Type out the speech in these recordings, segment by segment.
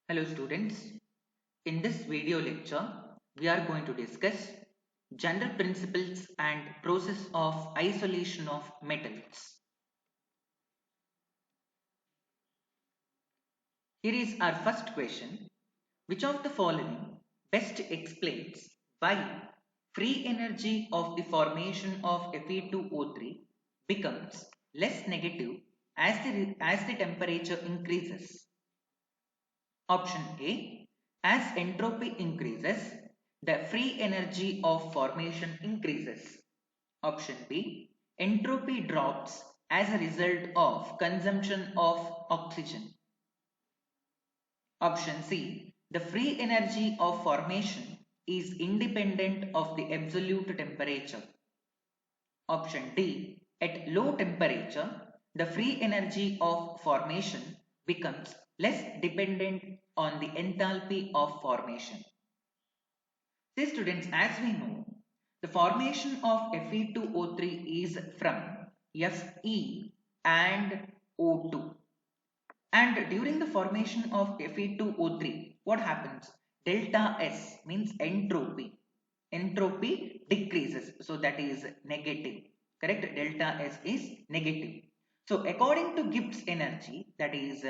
Hello students, in this video lecture we are going to discuss general principles and process of isolation of metals. Here is our first question. Which of the following best explains why free energy of the formation of Fe2O3 becomes less negative as the temperature increases? Option A. As entropy increases, the free energy of formation increases. Option B. Entropy drops as a result of consumption of oxygen. Option C. The free energy of formation is independent of the absolute temperature. Option D. At low temperature, the free energy of formation becomes less dependent on the enthalpy of formation. See students, as we know, the formation of Fe2O3 is from Fe and O2. And during the formation of Fe2O3, what happens? Delta S means entropy. Entropy decreases, so that is negative. Correct? Delta S is negative. So according to Gibbs energy, that is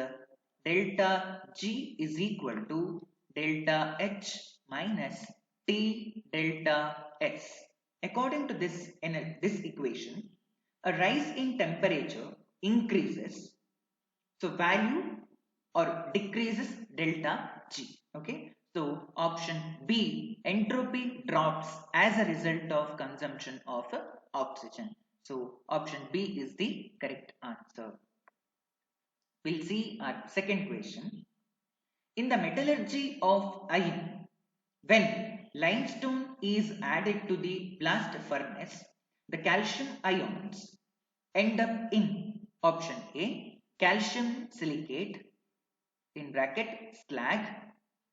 delta G is equal to delta H minus T delta S. According to this equation, a rise in temperature increases, so value or decreases delta G. Okay. So option B, entropy drops as a result of consumption of oxygen. So option B is the correct answer. We'll see our second question. In the metallurgy of iron, when limestone is added to the blast furnace, the calcium ions end up in option A, calcium silicate in bracket slag,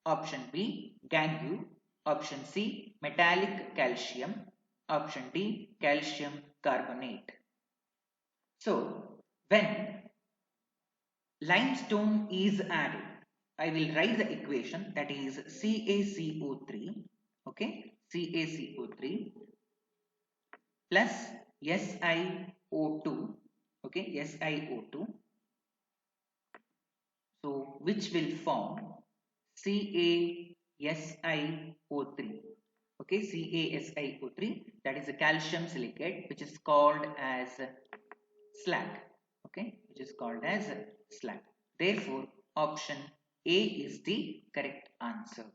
option B, gangue, option C, metallic calcium, option D, calcium carbonate. So when limestone is added, I will write the equation, that is CaCO3, okay, CaCO3 plus SiO2, okay, SiO2, so which will form CaSiO3, okay, CaSiO3, that is a calcium silicate, which is called as slag, okay, which is called as slag. Therefore option A is the correct answer.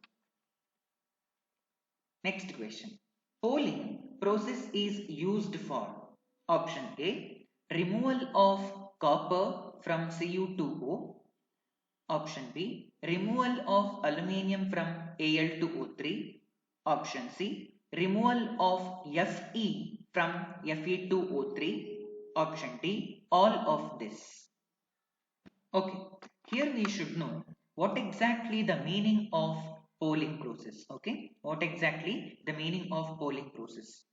Next question. Polling process is used for option A, removal of copper from Cu2O, option B, removal of aluminium from Al2O3, option C, removal of Fe from Fe2O3, option D, all of this. Okay, here we should know what exactly the meaning of polling process. Okay, what exactly the meaning of polling process?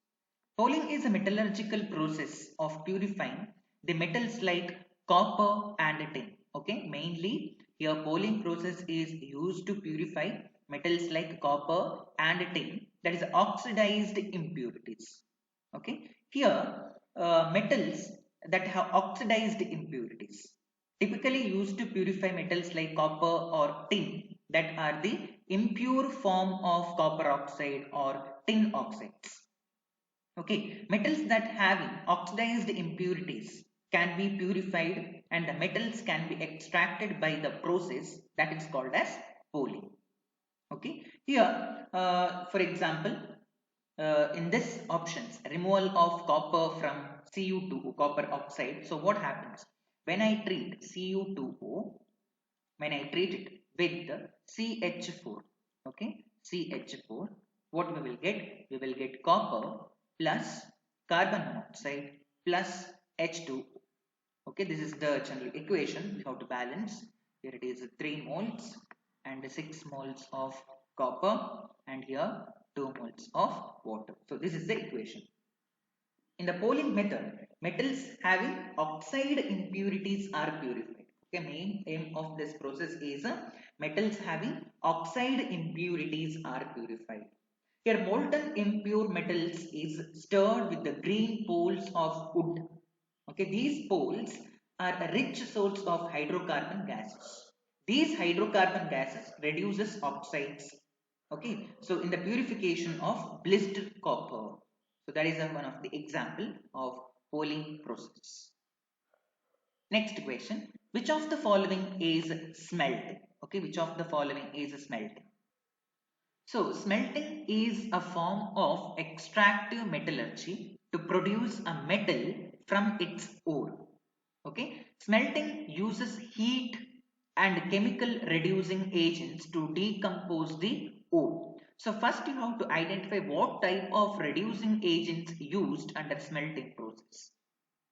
Polling is a metallurgical process of purifying the metals like copper and tin. Okay, mainly here polling process is used to purify metals like copper and tin, that is oxidized impurities. Okay, here metals that have oxidized impurities typically used to purify metals like copper or tin that are the impure form of copper oxide or tin oxides. Okay, metals that having oxidized impurities can be purified and the metals can be extracted by the process that is called as polling. Okay, here for example, in this options, removal of copper from Cu2, copper oxide. So what happens when I treat Cu2O, when I treat it with CH4, okay, CH4, what we will get? We will get copper plus carbon monoxide plus H2. Okay, this is the general equation we have to balance. Here it is 3 moles and 6 moles of copper, and here 2 moles of water. So this is the equation. In the polling method, metals having oxide impurities are purified. Okay, main aim of this process is metals having oxide impurities are purified. Here molten impure metals is stirred with the green poles of wood. Okay, these poles are a rich source of hydrocarbon gases. These hydrocarbon gases reduces oxides. Okay, so in the purification of blistered copper. So that is one of the example of poling process. Next question, which of the following is smelting? Okay, which of the following is smelting? So smelting is a form of extractive metallurgy to produce a metal from its ore. Okay, smelting uses heat and chemical reducing agents to decompose the ore. So first you have to identify what type of reducing agents used under smelting process.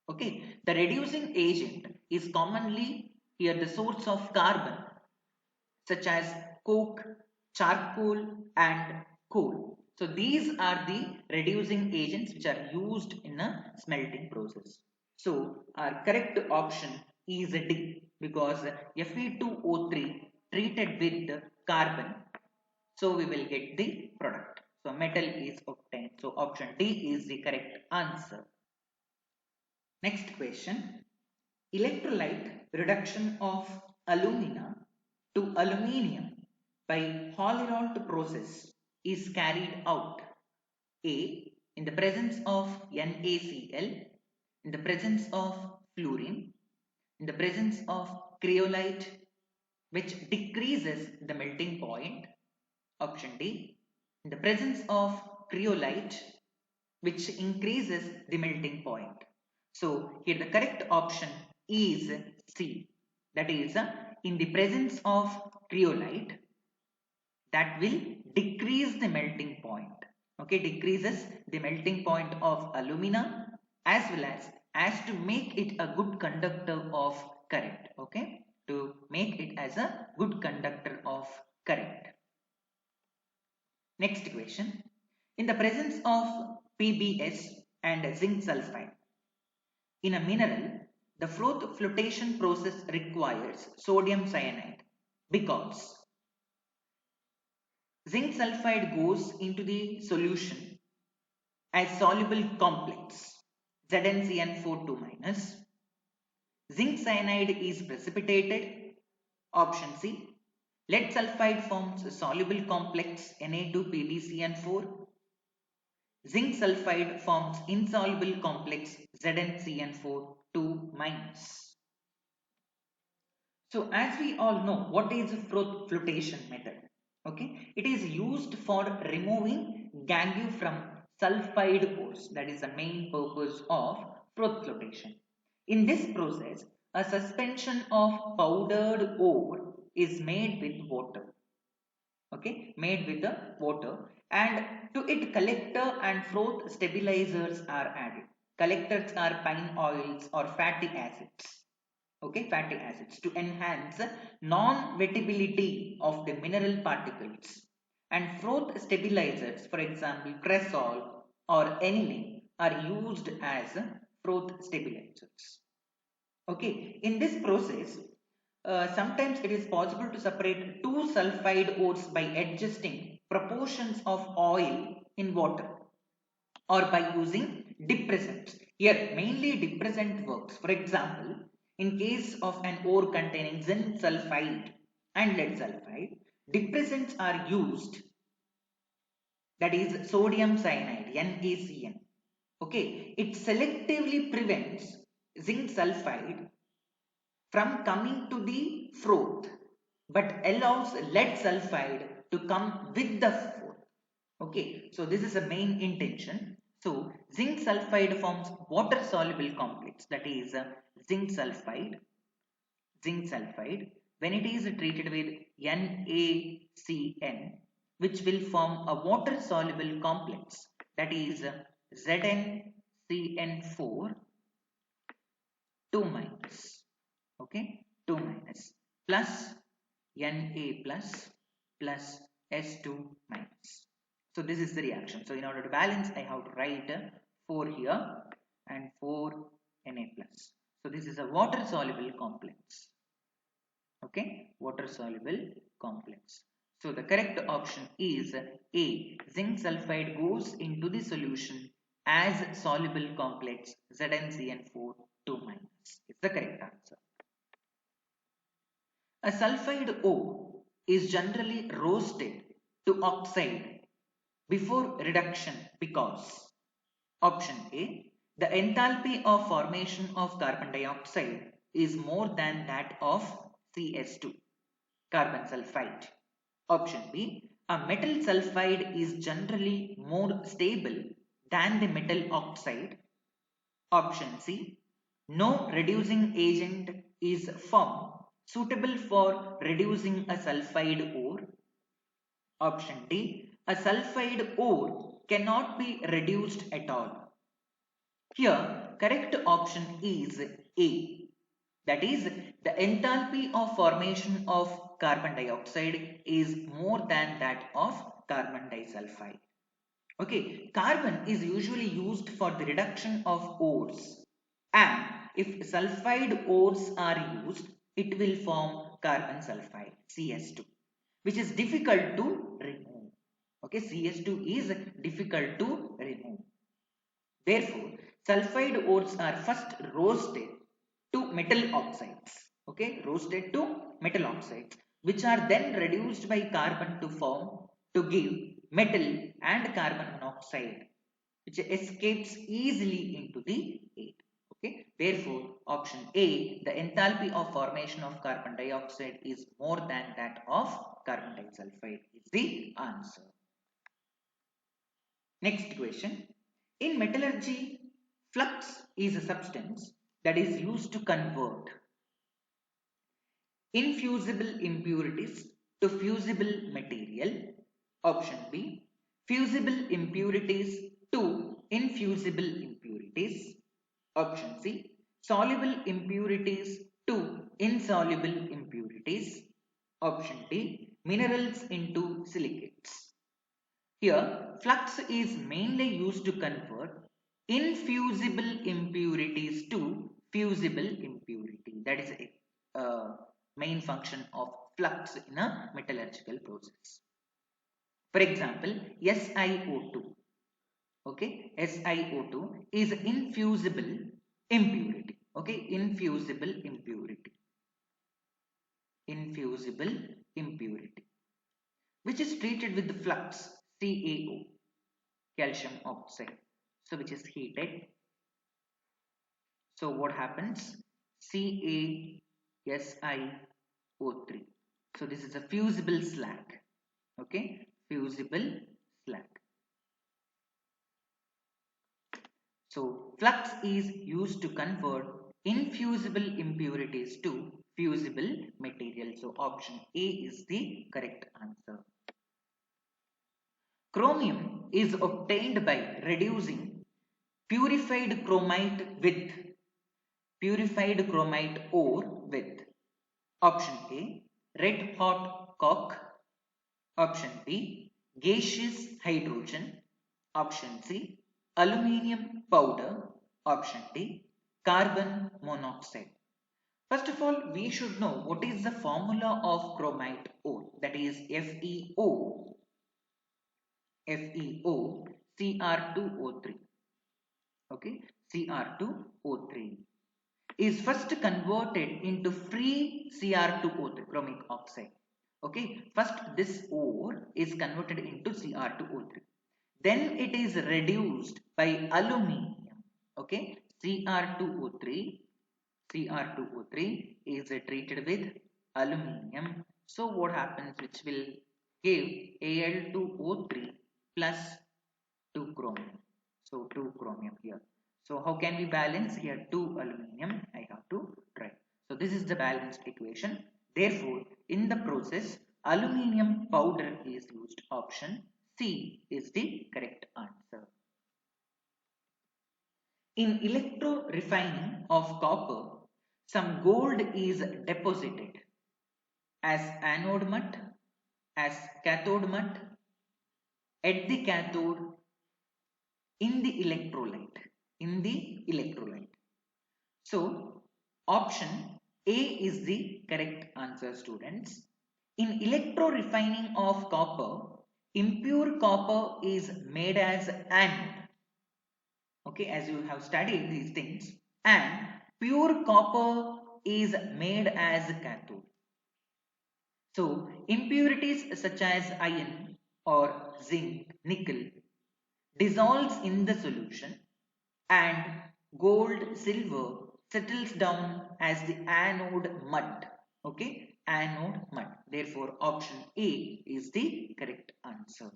Okay, the reducing agent is commonly here the source of carbon such as coke, charcoal and coal. So these are the reducing agents which are used in a smelting process. So our correct option is D because Fe2O3 treated with carbon, so we will get the product. So metal is obtained. So option D is the correct answer. Next question. Electrolyte reduction of alumina to aluminium by Holyrolt process is carried out A. In the presence of NaCl, in the presence of fluorine, in the presence of cryolite which decreases the melting point. Option D. In the presence of cryolite which increases the melting point. So here the correct option is C. That is in the presence of cryolite that will decrease the melting point. Okay, decreases the melting point of alumina as well as to make it a good conductor of current. Okay, to make it as a good conductor of current. Next question. In the presence of PBS and zinc sulfide in a mineral, the Froth flotation process requires sodium cyanide because zinc sulfide goes into the solution as soluble complex ZnCN4 minus. Zinc cyanide is precipitated. Option C. Lead sulfide forms a soluble complex Na2PbCN4. Zinc sulfide forms insoluble complex ZnCN4 minus. So as we all know, what is Froth flotation method? Okay, it is used for removing gangue from sulfide ores. That is the main purpose of Froth flotation. In this process, a suspension of powdered ore is made with water. Okay, made with the water, and to it collector and froth stabilizers are added. Collectors are pine oils or fatty acids. Okay, fatty acids to enhance non-wettability of the mineral particles, and froth stabilizers, for example cresol or aniline, are used as froth stabilizers. Okay, in this process sometimes it is possible to separate two sulfide ores by adjusting proportions of oil in water or by using depressants. Here mainly depressant works. For example, in case of an ore containing zinc sulfide and lead sulfide, depressants are used, that is sodium cyanide NaCN. Okay, it selectively prevents zinc sulfide from coming to the froth but allows lead sulfide to come with the froth. Okay, so this is the main intention. So zinc sulfide forms water soluble complex, that is zinc sulfide. Zinc sulfide, when it is treated with NaCN, which will form a water soluble complex, that is ZnCN4 2 minus. Okay, 2 minus plus Na plus S2 minus. So this is the reaction. So in order to balance, I have to write 4 here and 4 Na plus. So this is a water soluble complex. Okay, water soluble complex. So the correct option is A. Zinc sulfide goes into the solution as soluble complex ZnCN4 2 minus. It's the correct answer. A sulfide ore is generally roasted to oxide before reduction because option A. The enthalpy of formation of carbon dioxide is more than that of CS2, carbon sulfide. Option B. A metal sulfide is generally more stable than the metal oxide. Option C. No reducing agent is found suitable for reducing a sulfide ore. Option D. A sulfide ore cannot be reduced at all. Here, correct option is A. That is, the enthalpy of formation of carbon dioxide is more than that of carbon disulfide. Okay, carbon is usually used for the reduction of ores, and if sulfide ores are used, it will form carbon sulfide CS2, which is difficult to remove. Okay, CS2 is difficult to remove. Therefore, sulfide ores are first roasted to metal oxides. Okay, roasted to metal oxides, which are then reduced by carbon to form to give metal and carbon monoxide, which escapes easily into the air. Okay, therefore, option A, the enthalpy of formation of carbon dioxide is more than that of carbon disulfide is the answer. Next question. In metallurgy, flux is a substance that is used to convert infusible impurities to fusible material. Option B. Fusible impurities to infusible impurities. Option C. Soluble impurities to insoluble impurities. Option D. Minerals into silicates. Here, flux is mainly used to convert infusible impurities to fusible impurity. That is a main function of flux in a metallurgical process. For example, SiO2. Okay, SiO2 is infusible impurity. Okay, infusible impurity. Infusible impurity, which is treated with the flux CaO, calcium oxide, so which is heated. So what happens? CaSiO3. So this is a fusible slag. Okay, fusible slag. So flux is used to convert infusible impurities to fusible material. So option A is the correct answer. Chromium is obtained by reducing purified chromite ore with option A, red hot coke, option B, gaseous hydrogen, option C, aluminium powder, option D, carbon monoxide. First of all, we should know what is the formula of chromite ore, that is FeO, Cr2O3. Okay, Cr2O3 is first converted into free Cr2O3, chromic oxide. Okay, first this ore is converted into Cr2O3. Then it is reduced by aluminium. Okay, Cr2O3 is treated with aluminium. So what happens, which will give Al2O3 plus 2 chromium. So 2 chromium here. So how can we balance here? 2 aluminium I have to write. So this is the balanced equation. Therefore, in the process, aluminium powder is used. Option C is the correct answer. In electro refining of copper, some gold is deposited as anode mud, as cathode mud, at the cathode, in the electrolyte. So option A is the correct answer, students. In electro refining of copper, impure copper is made as anode. Okay, as you have studied these things, and pure copper is made as cathode. So impurities such as iron or zinc, nickel dissolves in the solution, and gold, silver settles down as the anode mud. Okay, anode mud. Therefore, option A is the correct answer.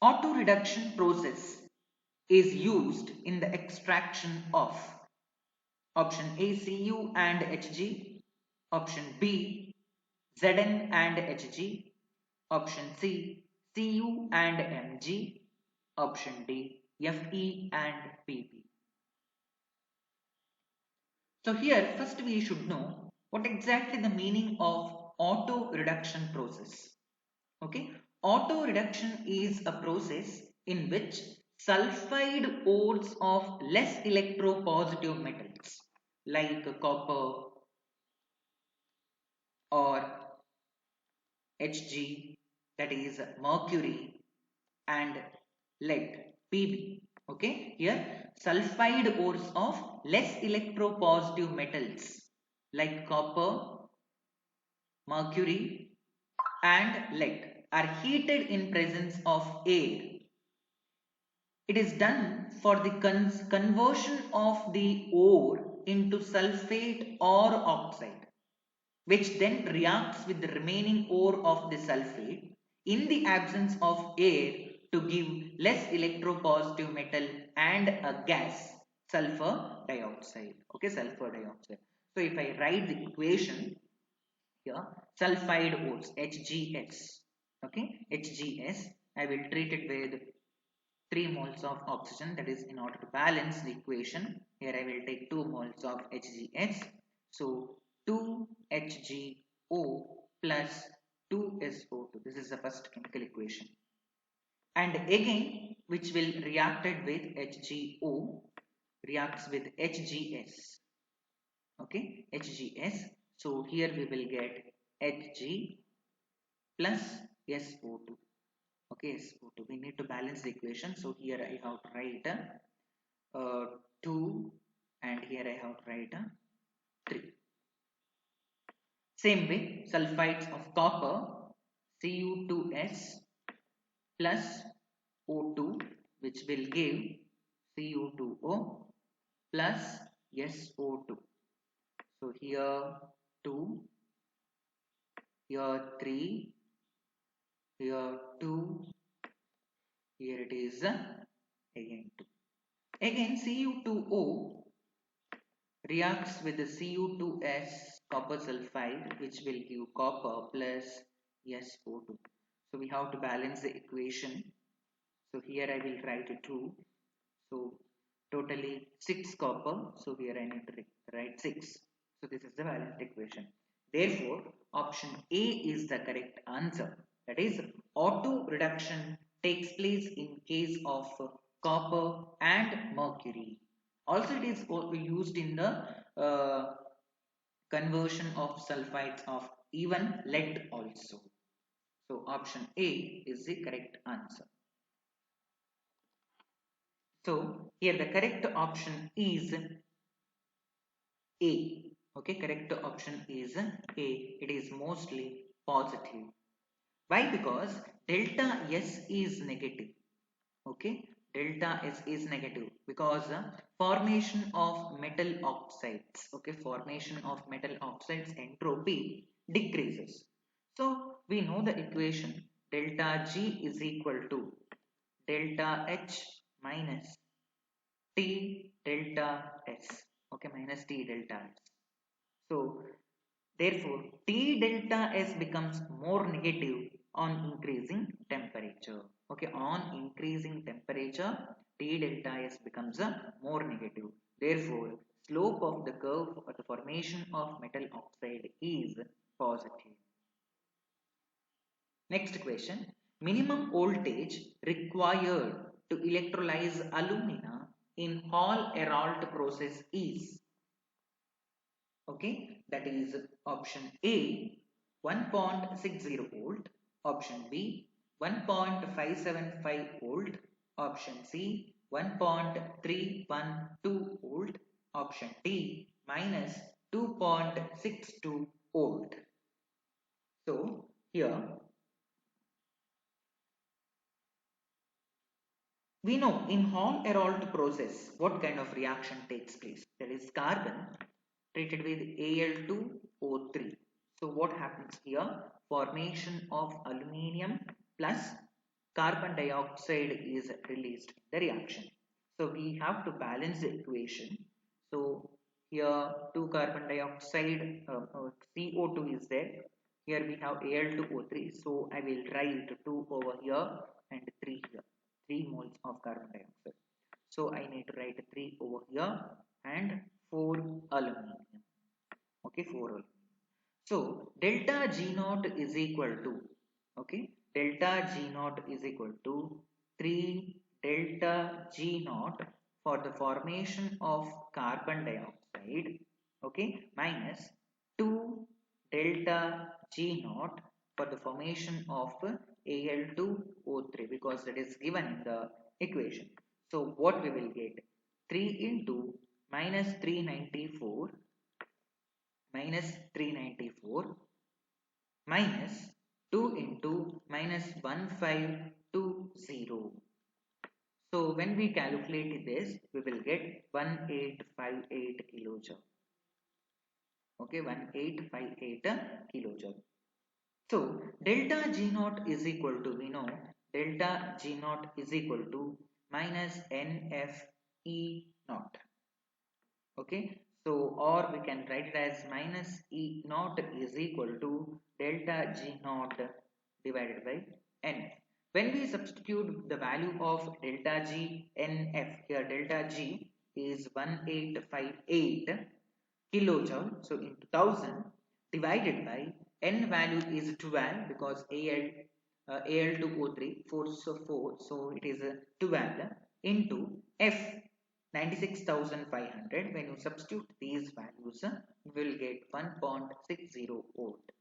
Auto reduction process is used in the extraction of option A Cu and Hg, option B Zn and Hg, option C Cu and Mg, option D Fe and Pb. So here first we should know what exactly the meaning of auto reduction process. Okay, auto reduction is a process in which sulfide ores of less electropositive metals like copper or Hg, that is mercury, and lead Pb. Okay, here sulfide ores of less electropositive metals like copper, mercury, and lead are heated in presence of air. It is done for the conversion of the ore into sulfate or oxide, which then reacts with the remaining ore of the sulfate in the absence of air to give less electropositive metal and a gas, sulfur dioxide. Okay, sulfur dioxide. So if I write the equation here, sulfide ores HGS. Okay, HGS. I will treat it with 3 moles of oxygen, that is in order to balance the equation. Here I will take 2 moles of HGS. So 2HgO plus 2SO2. This is the first chemical equation. And again, which will reacted with HgO reacts with HGS. Okay, HGS. So here we will get Hg plus SO2. Okay, SO2. We need to balance the equation. So here I have to write 2 and here I have to write 3. Same way, sulfides of copper Cu2S plus O2, which will give Cu2O plus SO2. So here 2, here 3, here 2, here it is again 2. Again Cu2O reacts with the Cu2S copper sulfide, which will give copper plus SO2. So we have to balance the equation. So here I will write 2. So totally 6 copper. So here I need to write 6. So this is the balanced equation. Therefore, option A is the correct answer. That is, auto reduction takes place in case of copper and mercury. Also, it is used in the conversion of sulfides of even lead also. So option A is the correct answer. So here the correct option is A. Okay, correct option is A. It is mostly positive. Why? Because delta S is negative. Okay, delta S is negative because formation of metal oxides. Okay, formation of metal oxides entropy decreases. So we know the equation delta G is equal to delta H minus T delta S. Okay, minus T delta S. So therefore T delta S becomes more negative on increasing temperature. Okay, on increasing temperature T delta S becomes more negative. Therefore slope of the curve or the formation of metal oxide is positive. Next question. Minimum voltage required to electrolyze alumina in Hall-Héroult process is, okay, that is option A 1.60 volt, option B 1.575 volt, option C 1.312 volt, option D minus 2.62 volt. So here we know in Hall-Héroult process what kind of reaction takes place. There is carbon treated with Al2O3. So what happens here? Formation of aluminium plus carbon dioxide is released in the reaction. So we have to balance the equation. So here 2 carbon dioxide CO2 is there. Here we have Al2O3. So I will write 2 over here and 3 here. 3 moles of carbon dioxide. So I need to write 3 over here and 4 aluminum. Okay, 4 aluminum. So delta G naught is equal to, okay, delta G naught is equal to 3 delta G naught for the formation of carbon dioxide, okay, minus 2 delta G naught for the formation of Al2O3, because that is given in the equation. So what we will get? 3 into minus 394 minus 2 into minus 1520. So when we calculate this, we will get 1858 kilojoule. Okay, 1858 kilojoule. So delta G naught is equal to, we know delta G naught is equal to minus NFE naught. Okay, so or we can write it as minus E naught is equal to delta G naught divided by N. When we substitute the value of delta G NF, here delta G is 1858 kilojoule, so into 1000 divided by N value is 12 because Al2O3 4 so 4, so it is 12 into F 96,500. When you substitute these values, you will get 1.60 volt.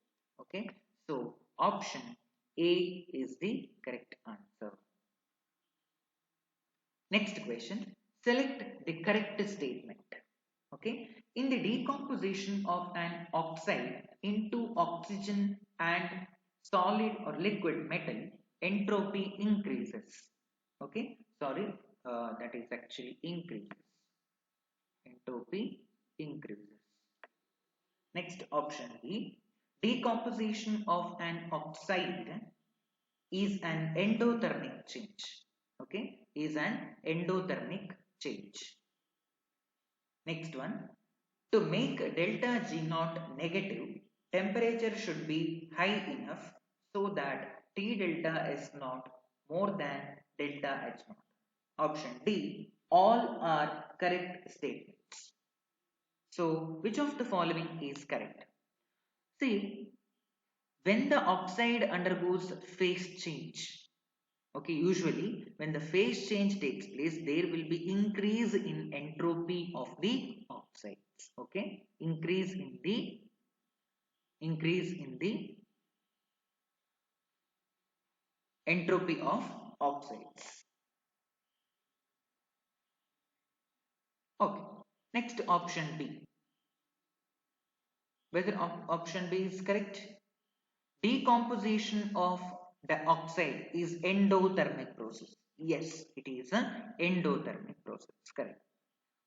Okay, so option A is the correct answer. Next question, select the correct statement. Okay, in the decomposition of an oxide into oxygen and solid or liquid metal, entropy increases. Okay, sorry, that is actually increases. Entropy increases. Next option B, decomposition of an oxide is an endothermic change. Okay, is an endothermic change. Next one, to make delta G naught negative, temperature should be high enough so that T delta S naught more than delta H naught. Option D, all are correct statements. So which of the following is correct? See, when the oxide undergoes phase change, okay, usually when the phase change takes place, there will be increase in entropy of the oxides. Okay, increase in the entropy of oxides. Okay, next option B. Whether option B is correct? Decomposition of the oxide is endothermic process. Yes, it is an endothermic process. Correct.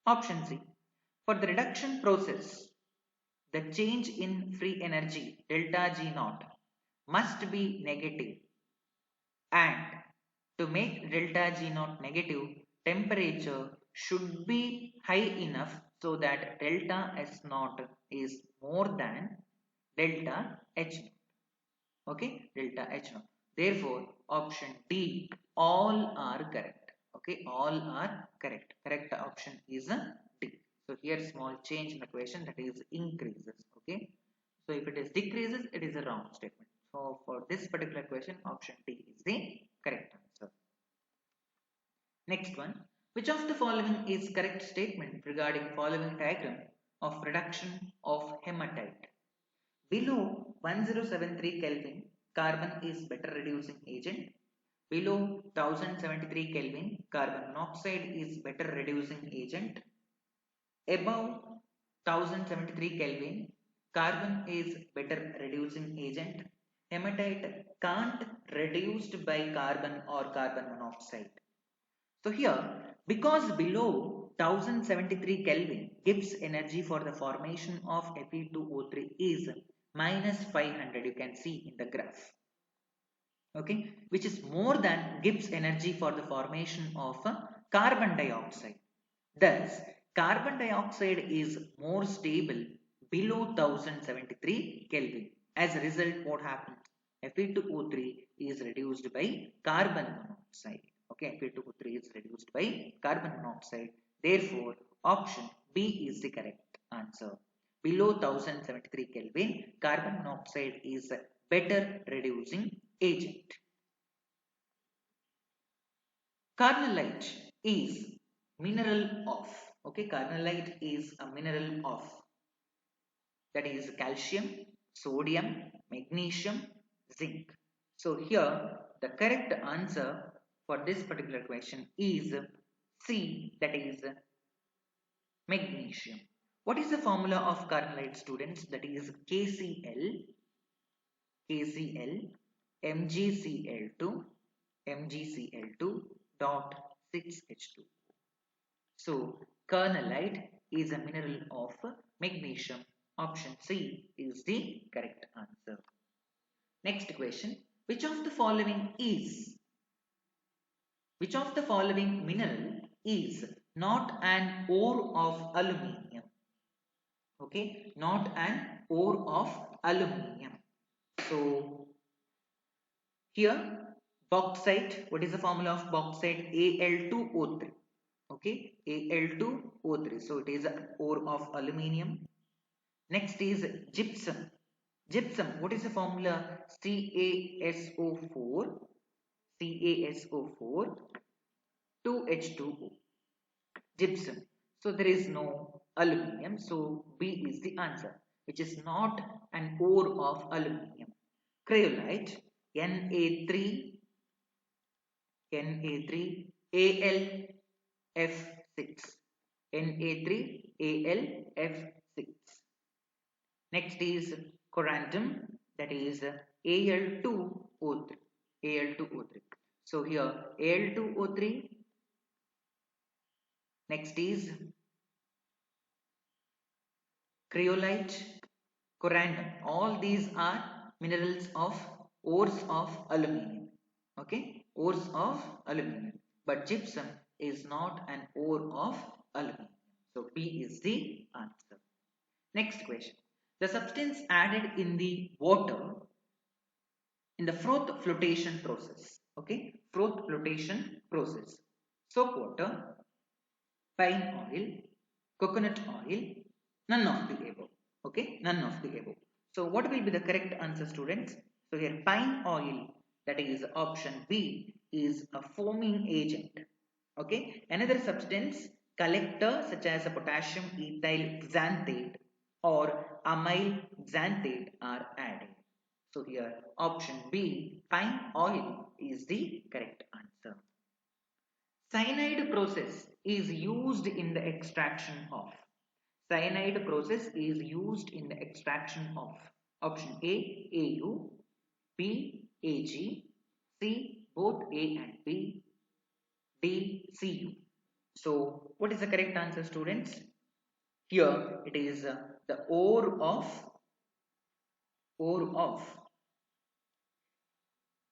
Option C. For the reduction process, the change in free energy delta G naught must be negative, and to make delta G naught negative, temperature should be high enough so that delta S naught is more than delta H naught. Okay, delta H naught. Therefore, option D, all are correct. Okay, all are correct. Correct option is a D. So here small change in the question, that is increases. Okay, so if it is decreases, it is a wrong statement. So for this particular question, option D is the correct answer. Next one, Which of the following is correct statement regarding following diagram of reduction of hematite? Below 1073 Kelvin, carbon is better reducing agent. Below 1073 Kelvin, carbon monoxide is better reducing agent. Above 1073 Kelvin, carbon is better reducing agent. Hematite can't reduced by carbon or carbon monoxide. So here, because below 1073 Kelvin gives energy for the formation of Fe2O3 is minus 500, you can see in the graph. Okay, which is more than gives energy for the formation of carbon dioxide. Thus, carbon dioxide is more stable below 1073 Kelvin. As a result, what happens? Fe2O3 is reduced by carbon monoxide. Okay, Fe2O3 is reduced by carbon monoxide. Therefore, option B is the correct answer. Below 1073 Kelvin, carbon monoxide is better reducing agent. Carnallite is mineral of. Okay, carnallite is a mineral of, that is calcium, sodium, magnesium, zinc. So here the correct answer for this particular question is C, that is magnesium. What is the formula of carnallite, students? That is KCl, KCl, MgCl2, MgCl2 dot 6H2. So carnallite is a mineral of magnesium. Option C is the correct answer. Next question. Which of the following mineral is not an ore of aluminium? Okay, not an ore of aluminium. So here bauxite, what is the formula of bauxite? Al2O3. Okay, Al2O3. So it is an ore of aluminium. Next is gypsum. Gypsum, what is the formula? CaSO4, CaSO4, 2H2O. Gypsum. So there is no aluminium. So B is the answer, which is not an ore of aluminium. Cryolite, Na3, Na3, Na3, Al6. Next is corundum, that is Al2O3. Al2O3. So here Al2O3. Next is cryolite, corundum. All these are minerals of ores of aluminium. Okay, ores of aluminium. But gypsum is not an ore of aluminium. So B is the answer. Next question. The substance added in the water in the froth flotation process. Okay, froth flotation process. Soap water, pine oil, coconut oil, none of the above. Okay, none of the above. So what will be the correct answer, students? So here pine oil, that is option B, is a foaming agent. Okay, another substance collector such as a potassium ethyl xanthate or amyl xanthate are added. So here option B, pine oil, is the correct answer. Cyanide process is used in the extraction of. Cyanide process is used in the extraction of. Option A, AU, B, AG, C, both A and B, D, CU. So what is the correct answer, students? Here it is the ore of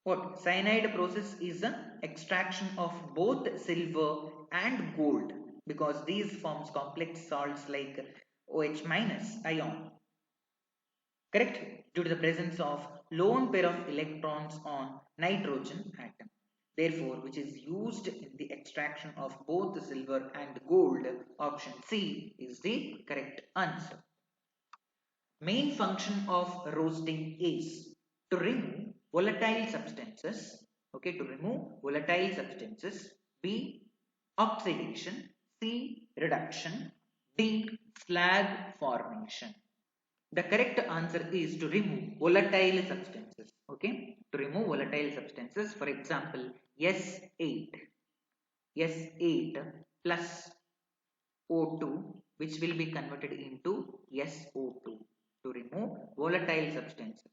what? Cyanide process is the extraction of both silver and gold, because these forms complex salts like OH minus ion. Correct? Due to the presence of lone pair of electrons on nitrogen atom. Therefore, which is used in the extraction of both the silver and gold. Option C is the correct answer. Main function of roasting is to remove volatile substances. Okay, to remove volatile substances. B, oxidation, C. reduction, D. slag formation. The correct answer is to remove volatile substances. Okay, to remove volatile substances. For example, S8, S8 plus O2, which will be converted into SO2 to remove volatile substances.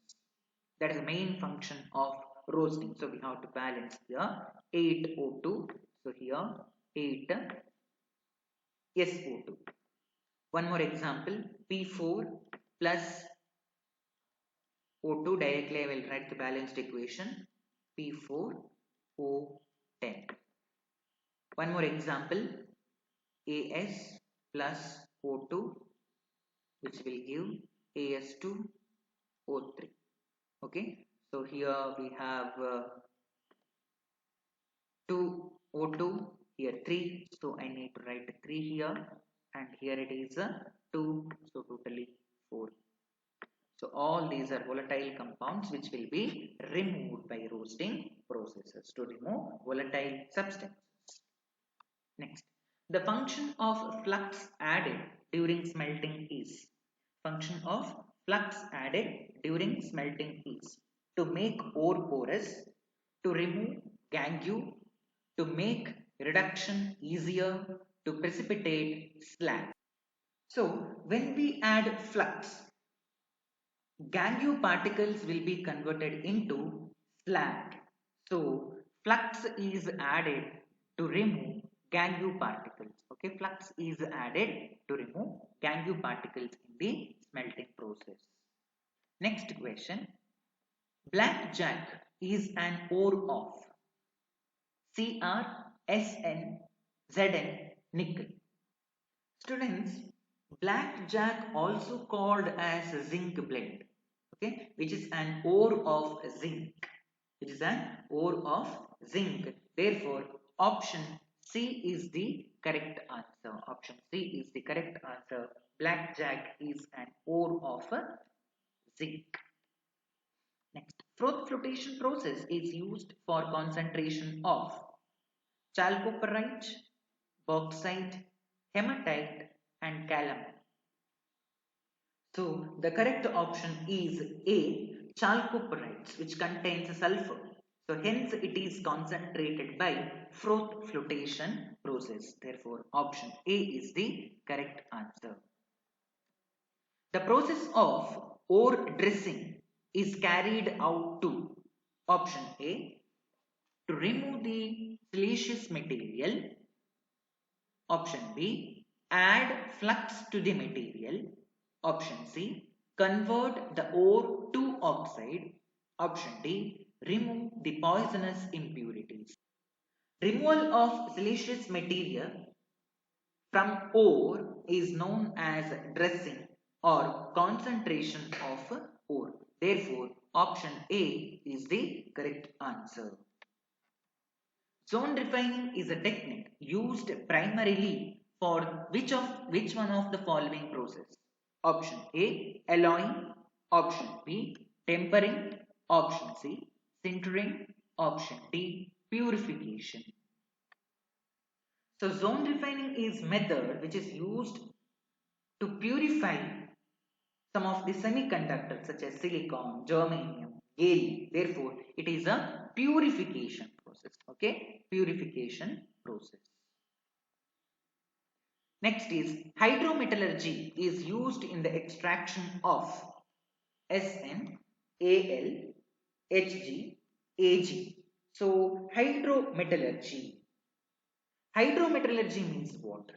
That is the main function of roasting. So we have to balance here 8O2. So here 8 SO2. One more example, P4 plus O2, directly I will write the balanced equation P4O10. One more example, AS plus O2, which will give AS2O3. Okay, so here we have 2 O2, here 3, so I need to write 3 here, and here it is 2, so totally 4. So all these are volatile compounds which will be removed by roasting processes to remove volatile substances. Next, the function of flux added during smelting is to make ore porous, to remove gangue, to make reduction easier, to precipitate slag. So when we add flux, gangue particles will be converted into slag. So flux is added to remove gangue particles. Okay, flux is added to remove gangue particles in the smelting process. Next question. Blackjack is an ore of Cr, Sn, Zn, nickel. Students, blackjack also called as zinc blende, okay, which is an ore of zinc, Therefore, option C is the correct answer. Blackjack is an ore of zinc. Next, froth flotation process is used for concentration of chalcopyrite, bauxite, hematite, and calamine. So the correct option is A, chalcopyrites, which contains sulfur. So hence it is concentrated by froth flotation process. Therefore option A is the correct answer. The process of ore dressing is carried out to option A, to remove the siliceous material. Option B, add flux to the material. Option C, convert the ore to oxide. Option D, remove the poisonous impurities. Removal of siliceous material from ore is known as dressing or concentration of ore. Therefore, option A is the correct answer. Zone refining is a technique used primarily for which one of the following process? Option A, alloying. Option B, tempering. Option C, sintering. Option D, purification. So zone refining is method which is used to purify some of the semiconductors such as silicon, germanium, gallium. Therefore, it is a purification process. Okay, purification process. Next is hydrometallurgy is used in the extraction of Sn, Al, Hg, Ag. So hydrometallurgy means what?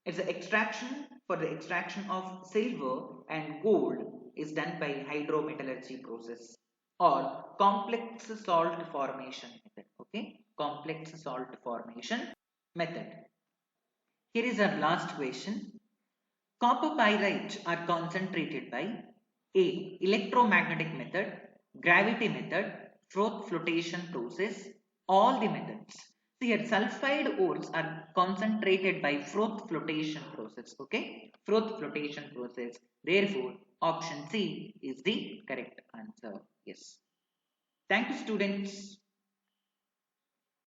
It's the extraction for the extraction of silver and gold is done by hydrometallurgy process or complex salt formation method. Okay, complex salt formation method. Here is our last question. Copper pyrites are concentrated by A, electromagnetic method, gravity method, froth flotation process, all the methods. So here sulfide ores are concentrated by froth flotation process. Okay, froth flotation process. Therefore, option C is the correct answer. Yes. Thank you, students.